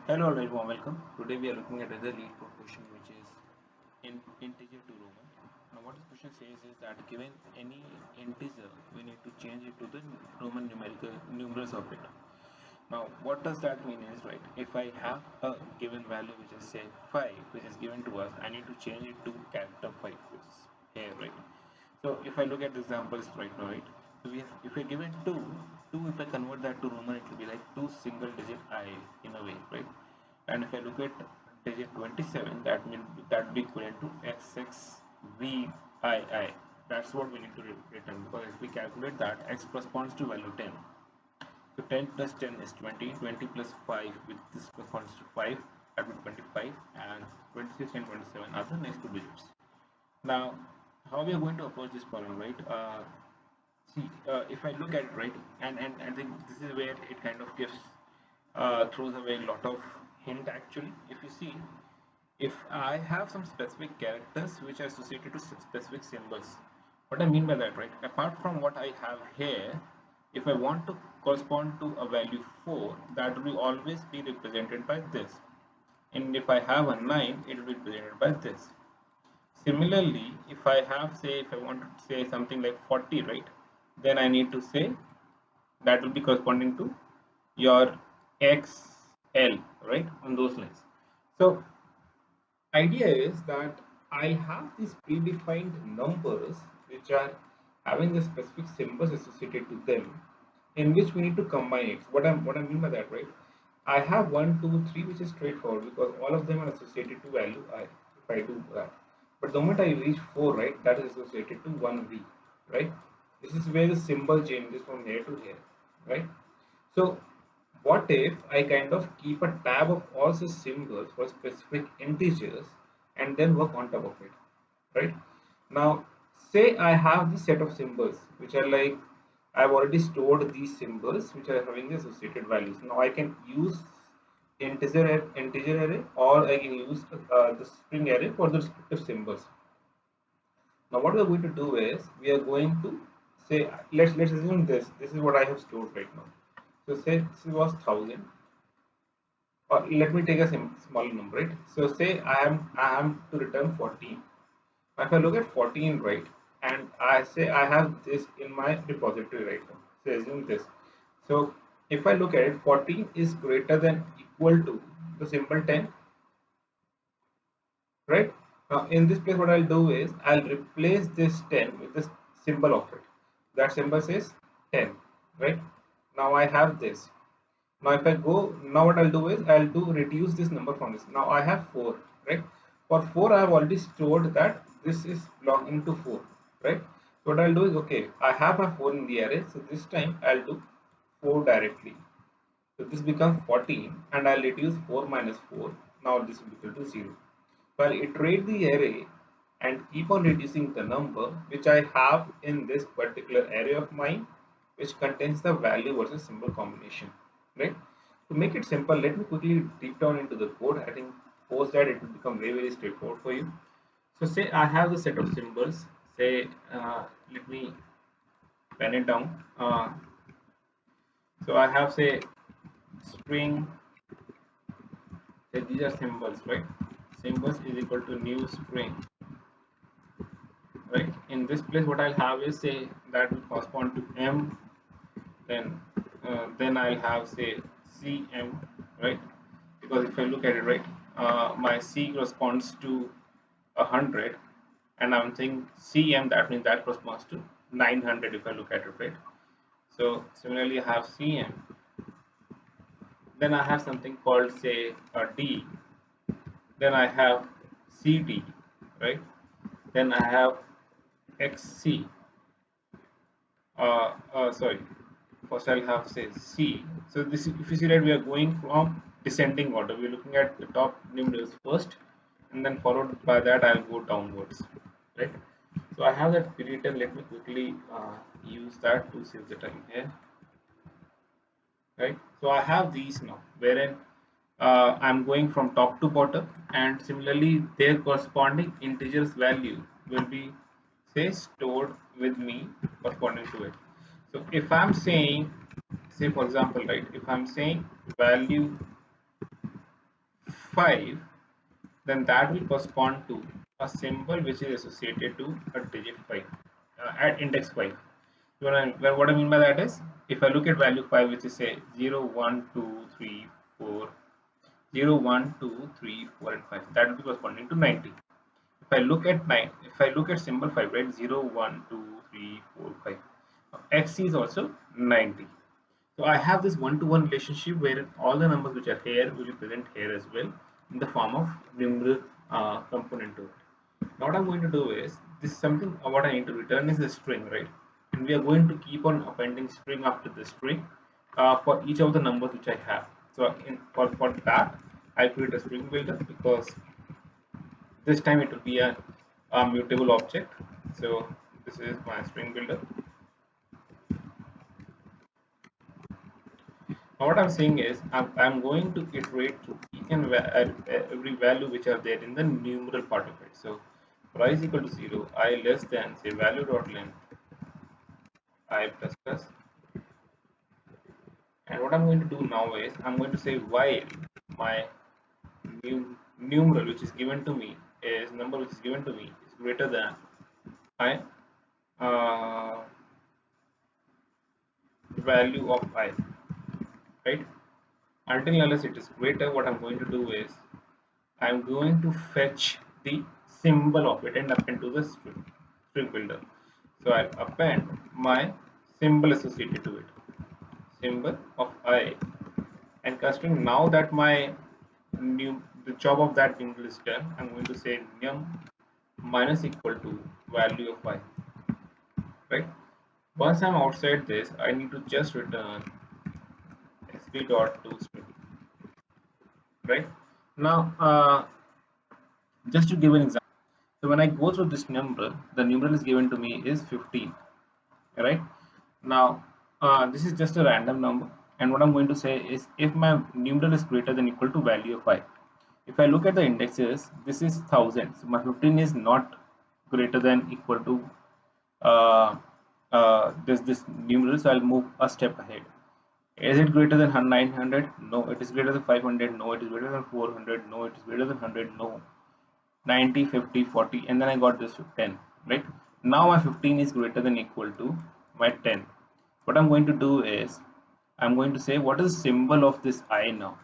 Hello, everyone. Welcome. Today we are looking at another lead code question, which is in integer to Roman. Now, what this question says is that given any integer, we need to change it to the Roman numerical numerals of it. Now, what does that mean is right. If I have a given value, which is say 5, which is given to us, I need to change it to character 5, which is here, right? So if I look at the examples right now, right? So if we're given 2, if I convert that to Roman, it will be like 2 single digit I in a way, right? And if I look at digit 27, that means that would be equivalent to XXVII. That's what we need to return, because if we calculate that, X corresponds to value 10. So 10 plus 10 is 20, 20 plus 5 with this corresponds to 5, that would be 25, and 26 and 27 are the next two digits. Now, how we are going to approach this problem, right? If I look at it, right, and I think this is where it kind of gives throws away a lot of hint actually. If you see, if I have some specific characters which are associated to specific symbols, what I mean by that, right? Apart from what I have here, if I want to correspond to a value 4, that will always be represented by this. And if I have a 9, it will be represented by this. Similarly, if I have, say, if I want to say something like 40, right, then I need to say that will be corresponding to your XL, right, on those lines. So, idea is that I have these predefined numbers which are having the specific symbols associated to them, in which we need to combine it. What I mean by that, right? I have 1, 2, 3, which is straightforward because all of them are associated to value I. If I do that, but the moment I reach 4, right, that is associated to 1V, right? This is where the symbol changes from here to here, right? So what if I kind of keep a tab of all the symbols for specific integers and then work on top of it, right? Now, say I have this set of symbols which are like I've already stored these symbols which are having the associated values. Now I can use integer array, or I can use the string array for the respective symbols. Now what we are going to do is we are going to say, let's assume this is what I have stored right now. So say this was 1000, or let me take a smaller number, right? So say I am to return 14. If I look at 14, right, and I say I have this in my repository right now, so assume this. So if I look at it, 14 is greater than equal to the symbol 10, right? Now in this place, what I'll do is I'll replace this 10 with the symbol of it. That symbol says 10, right? Now I have this. Now if I go, now what I'll do is I'll do reduce this number from this. Now I have 4, right? For 4 I have already stored that this is belonging to 4, right? So what I'll do is, okay, I have my 4 in the array, so this time I'll do 4 directly. So this becomes 14 and I'll reduce 4 minus 4. Now this will be equal to 0. So I'll iterate the array and keep on reducing the number which I have in this particular array of mine, which contains the value versus symbol combination, right? To make it simple, let me quickly deep down into the code. I think post that it will become very straightforward for you. So say I have the set of symbols. Say let me pen it down. So I have, say, string. Say these are symbols, right? Symbols is equal to new string, right? In this place, what I'll have is, say, that will correspond to M. Then I'll have, say, CM, right? Because if I look at it, right, my C corresponds to 100, and I'm saying CM, that means that corresponds to 900 if I look at it, right? So similarly, I have CM. Then I have something called, say, a D. Then I have CD, right? Then I have XC. Sorry, first I'll have, say, C. So this, if you see that we are going from descending order, we're looking at the top numerals first, and then followed by that I'll go downwards, right? So I have that written. Let me quickly use that to save the time here, right? So I have these now, wherein I'm going from top to bottom, and similarly their corresponding integers value will be, say, stored with me corresponding to it. So if I'm saying, say for example, right, if I'm saying value 5, then that will correspond to a symbol which is associated to a digit 5 at index 5. What I mean by that is, if I look at value 5, which is say 0, 1, 2, 3, 4, 0, 1, 2, 3, 4, and 5, that will be corresponding to 90. If I look at 9, if I look at symbol 5, right, 0, 1, 2, 3, 4, 5, x is also 90. So I have this one-to-one relationship where all the numbers which are here will be present here as well in the form of numeral component to it. Now what I'm going to do is, this is something what I need to return is a string, right? And we are going to keep on appending string after the string for each of the numbers which I have. So for that, I create a string builder, because this time it will be a mutable object. So this is my string builder. Now what I'm saying is, I'm going to iterate through each and every value which are there in the numeral part of it. So for I is equal to 0, I less than, say, value dot length I plus plus. And what I'm going to do now is, I'm going to say while my numeral which is given to me is number which is given to me is greater than my value of I, right? Until unless it is greater, what I'm going to do is, I'm going to fetch the symbol of it and append to the string builder. So I'll append my symbol associated to it, symbol of I, and considering now that my the job of that symbol is done, I'm going to say num minus equal to value of I, right? Once I'm outside this, I need to just return sb dot to string, right? Now, just to give an example. So when I go through this numeral, the numeral is given to me is 15, right? Now, this is just a random number, and what I'm going to say is, if my numeral is greater than equal to value of I, if I look at the indexes, this is 1000, so my 15 is not greater than equal to this numeral, so I'll move a step ahead. Is it greater than 900? No. It is greater than 500? No. It is greater than 400? No. It is greater than 100? No. 90, 50, 40, and then I got this 10, right? Now my 15 is greater than equal to my 10. What I'm going to do is, I'm going to say what is the symbol of this I now.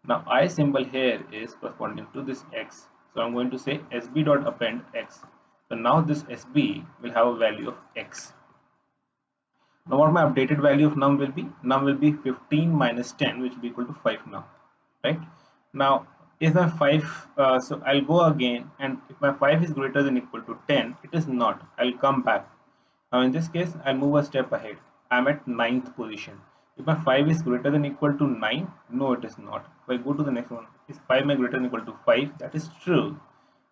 Now I symbol here is corresponding to this x. So I'm going to say sb dot append x. So now this sb will have a value of x. Now what my updated value of num will be? Num will be 15 minus 10, which will be equal to 5 now, right? Now if my 5, so I'll go again, and if my 5 is greater than equal to 10, it is not. I'll come back. Now in this case, I'll move a step ahead. I'm at 9th position. If my 5 is greater than equal to 9, no, it is not. If I go to the next one, is 5 greater than equal to 5? That is true.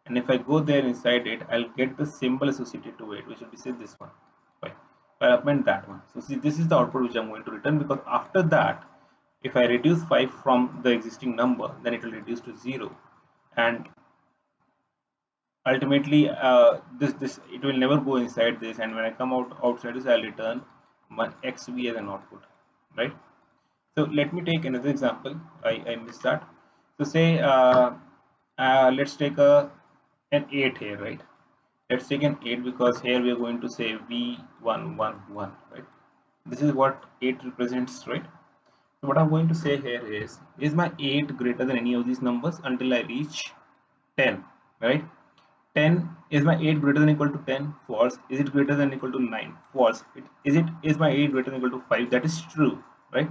And if I go there inside it, I'll get the symbol associated to it, which will be say this one. Right. I'll append that one. So see, this is the output which I'm going to return, because after that, if I reduce 5 from the existing number, then it will reduce to 0, and ultimately this it will never go inside this, and when I come outside this, I'll return my xv as an output, right? So let me take another example. I missed that. So say let's take an 8 here, right? Let's take an 8, because here we are going to say v111, right? This is what 8 represents, right? So what I'm going to say here is my 8 greater than any of these numbers until I reach 10, right? 10, is my 8 greater than equal to 10? False. Is it greater than equal to 9? False. Is my 8 greater than equal to 5? That is true, right?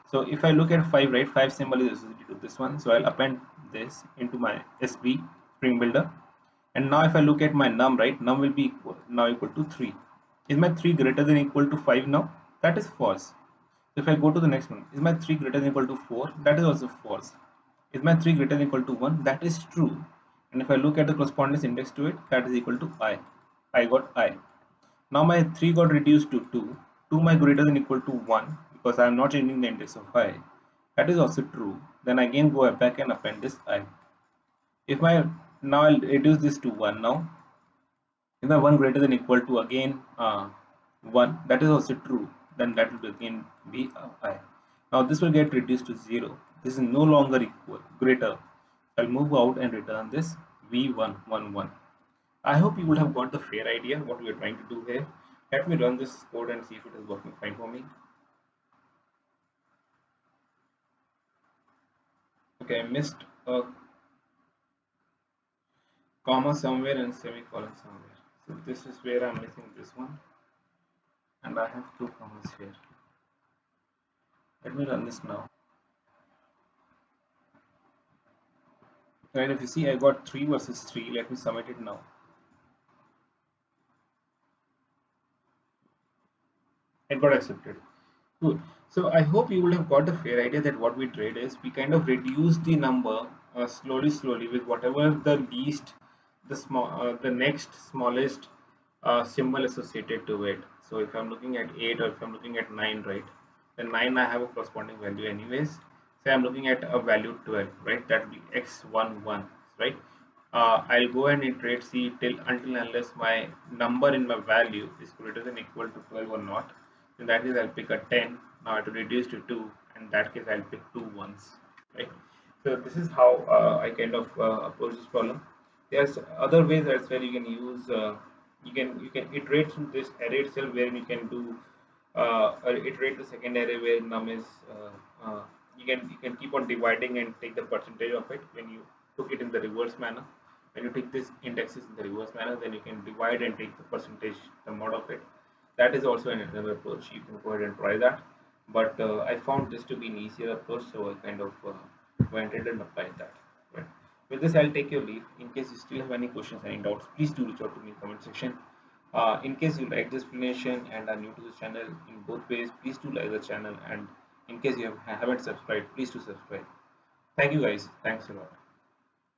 So if I look at 5, right, 5 symbol is associated to this one, so I'll append this into my sb string builder. And now if I look at my num, right, num will be now equal to 3. Is my 3 greater than equal to 5 now? That is false. If I go to the next one, is my 3 greater than equal to 4? That is also false. Is my 3 greater than equal to 1? That is true. And if I look at the correspondence index to it, that is equal to I. I got I. Now my 3 got reduced to 2. 2 my greater than equal to 1, because I am not changing the index of I. That is also true. Then again go back and append this I. If my, now I'll reduce this to 1 now. If my 1 greater than equal to again 1, that is also true. Then that will again be I. Now this will get reduced to 0. This is no longer equal, greater. I'll move out and return this v111. I hope you would have got the fair idea what we are trying to do here. Let me run this code and see if it is working fine for me. Okay, I missed a comma somewhere and semicolon somewhere. So this is where I'm missing this one, and I have two commas here. Let me run this now. And if you see, I got 3 versus 3. Let me submit it now. It got accepted. Cool. So I hope you would have got a fair idea that what we did is we kind of reduced the number slowly with whatever the least, the next smallest symbol associated to it. So if I'm looking at 8 or if I'm looking at 9, right? Then 9 I have a corresponding value anyways. Say I'm looking at a value 12, right? That will be x11, right? I'll go and iterate C till until unless my number in my value is greater than equal to 12 or not. In that case, I'll pick a 10. Now I have to reduce to 2. In that case, I'll pick two ones, right? So this is how I kind of approach this problem. There's other ways as well. You can use you can iterate through this array itself, where you can do iterate the second array where num is you can keep on dividing and take the percentage of it when you took it in the reverse manner. When you take this indexes in the reverse manner, then you can divide and take the percentage the mod of it. That is also another approach. You can go ahead and try that, but I found this to be an easier approach, so I kind of went ahead and applied that. Right. With this, I'll take your leave. In case you still have any questions, any doubts, please do reach out to me in the comment section. In case you like this explanation and are new to this channel, in both ways, please do like the channel, and in case you haven't subscribed, please do subscribe. Thank you guys. Thanks a lot.